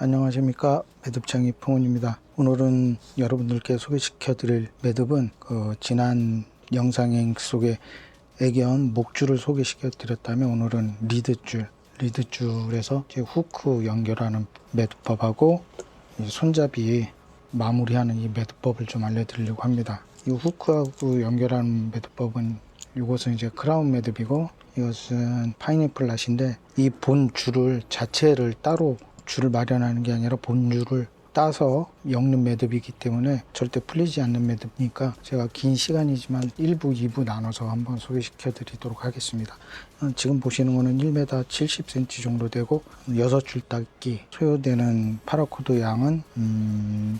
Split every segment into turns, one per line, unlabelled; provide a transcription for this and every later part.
안녕하십니까, 매듭창이 풍훈입니다. 오늘은 여러분들께 소개시켜 드릴 매듭은 지난 영상 속에 애견 목줄을 소개시켜 드렸다면 오늘은 리드줄에서 후크 연결하는 매듭법하고 손잡이 마무리하는 이 매듭법을 좀 알려드리려고 합니다. 이 후크하고 연결하는 매듭법은 이것은 이제 크라운 매듭이고 이것은 파인애플 낫인데, 이 본 줄을 자체를 따로 줄을 마련하는 게 아니라 본줄을 따서 엮는 매듭이기 때문에 절대 풀리지 않는 매듭이니까 제가 긴 시간이지만 1부, 2부 나눠서 한번 소개시켜 드리도록 하겠습니다. 지금 보시는 거는 1m 70cm 정도 되고 6줄 닦기, 소요되는 파라코드 양은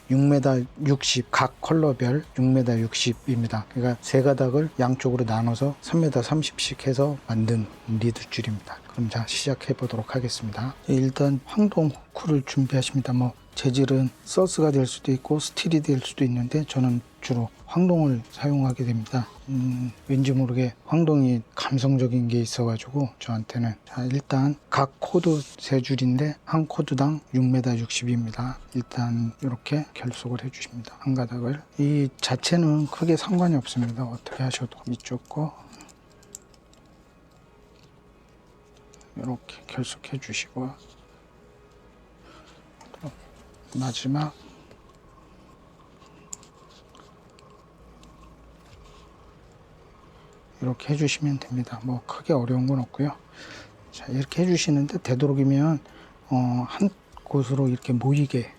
6m 60, 각 컬러별 6m 60입니다. 그러니까 세 가닥을 양쪽으로 나눠서 3m 30씩 해서 만든 리드줄입니다. 그럼 자, 시작해 보도록 하겠습니다. 일단 황동 후크를 준비하십니다. 재질은 서스가 될 수도 있고 스틸이 될 수도 있는데 저는 주로 황동을 사용하게 됩니다. 왠지 모르게 황동이 감성적인 게 있어가지고 저한테는. 자, 일단 각 코드 3줄인데 한 코드당 6m 60입니다. 일단 이렇게 결속을 해주십니다. 한 가닥을. 이 자체는 크게 상관이 없습니다. 어떻게 하셔도. 이쪽 거 이렇게 결속해 주시고, 마지막 이렇게 해주시면 됩니다. 크게 어려운 건 없고요. 자, 이렇게 해주시는데 되도록이면 한 곳으로 이렇게 모이게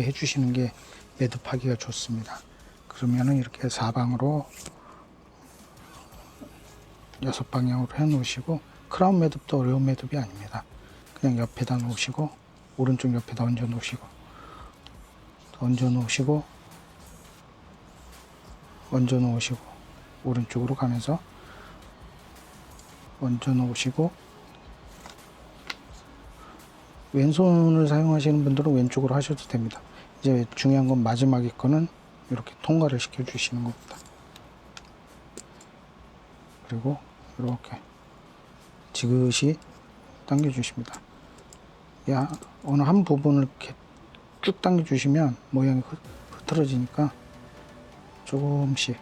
해주시는 게 매듭하기가 좋습니다. 그러면은 이렇게 4방으로 6방향으로 해 놓으시고, 크라운 매듭도 어려운 매듭이 아닙니다. 그냥 옆에다 놓으시고 오른쪽 옆에다 얹어 놓으시고 오른쪽으로 가면서 얹어 놓으시고, 왼손을 사용하시는 분들은 왼쪽으로 하셔도 됩니다. 이제 중요한 건 마지막에 거는 이렇게 통과를 시켜 주시는 겁니다. 그리고 이렇게 지그시 당겨 주십니다. 어느 한 부분을 이렇게 쭉 당겨 주시면 모양이 흐트러지니까 조금씩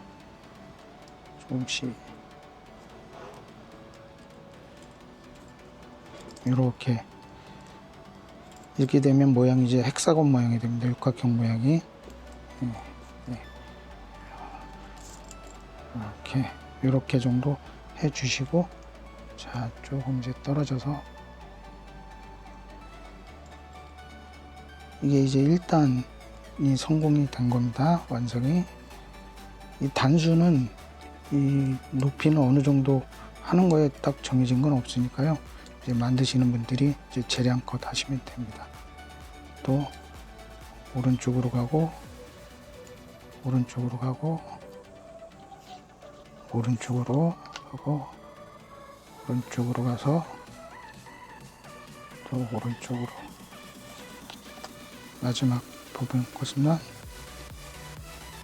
이렇게 되면 모양이 이제 헥사곤 모양이 됩니다. 육각형 모양이. 이렇게 정도 해 주시고, 자, 조금 이제 떨어져서 이게 이제 1단이 성공이 된 겁니다. 완성이. 이 단수는 이 높이는 어느 정도 하는 거에 딱 정해진 건 없으니까요. 이제 만드시는 분들이 이제 재량껏 하시면 됩니다. 또 오른쪽으로 가고 오른쪽으로 가서 또 오른쪽으로, 마지막 부분 곳만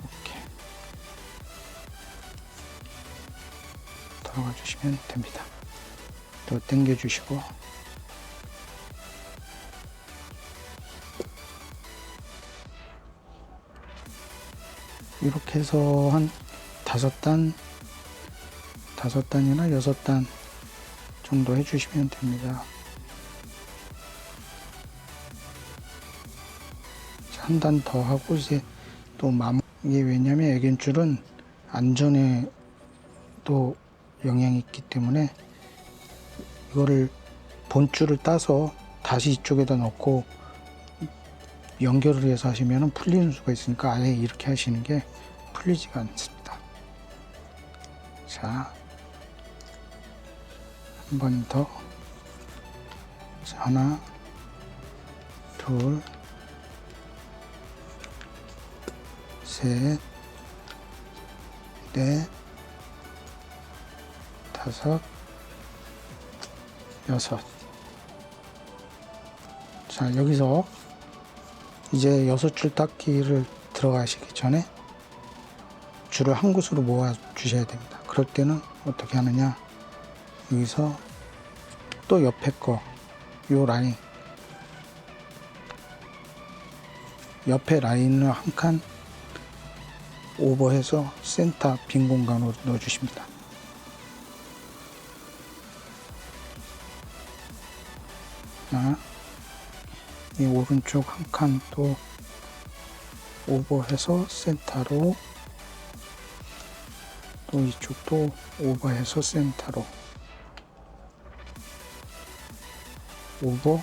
이렇게 들어가 주시면 됩니다. 또 당겨 주시고, 이렇게 해서 한 5단이나 6단 정도 해주시면 됩니다. 한 단 더 하고 이제 또 이게 왜냐면 애견줄은 안전에 또 영향이 있기 때문에 이거를 본줄을 따서 다시 이쪽에다 넣고 연결을 해서 하시면 풀리는 수가 있으니까 아예 이렇게 하시는 게 풀리지가 않습니다. 자, 한 번 더. 하나, 둘, 셋, 넷, 5, 6. 자, 여기서 이제 6줄 닦기를 들어가시기 전에 줄을 한 곳으로 모아 주셔야 됩니다. 그럴 때는 어떻게 하느냐, 여기서 또 옆에 거 요 라인 옆에 라인을 한 칸 오버해서 센터 빈 공간으로 넣어주십니다. 이 오른쪽 한 칸 또 오버해서 센터로, 또 이쪽도 오버해서 센터로, 오버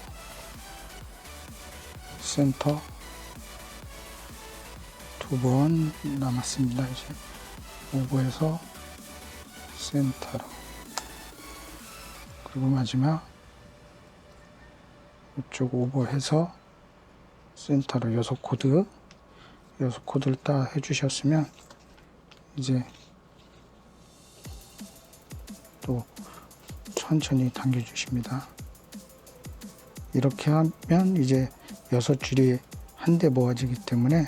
센터 두 번 남았습니다. 이제 오버해서 센터로, 그리고 마지막 이쪽 오버해서 센터로 6코드, 6코드를 딱 해주셨으면 이제 또 천천히 당겨주십니다. 이렇게 하면 이제 6줄이 한데 모아지기 때문에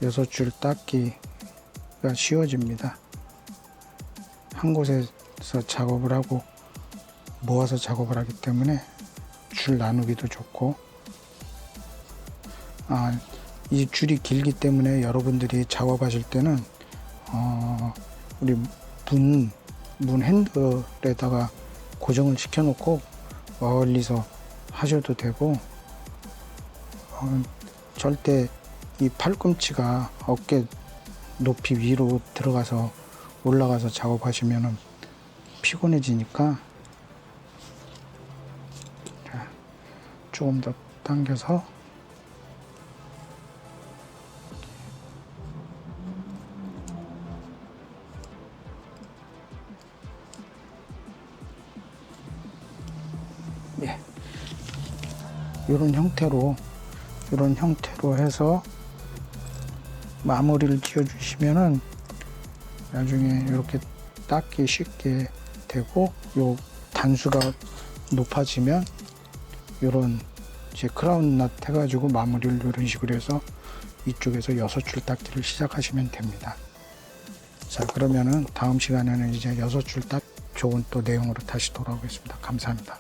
6줄 닦기가 쉬워집니다. 한 곳에서 작업을 하고 모아서 작업을 하기 때문에 줄 나누기도 좋고, 이 줄이 길기 때문에 여러분들이 작업하실 때는 우리 문 핸들에다가 고정을 시켜 놓고 멀리서 하셔도 되고, 절대 이 팔꿈치가 어깨 높이 위로 들어가서 올라가서 작업하시면 피곤해지니까 조금 더 당겨서 이런 형태로 해서 마무리를 지어 주시면은 나중에 이렇게 닦기 쉽게 되고, 요 단수가 높아지면 요런 이제 크라운 낫 해가지고 마무리를 이런 식으로 해서 이쪽에서 6줄 닦기를 시작하시면 됩니다. 자, 그러면은 다음 시간에는 이제 6줄 딱 좋은 또 내용으로 다시 돌아오겠습니다. 감사합니다.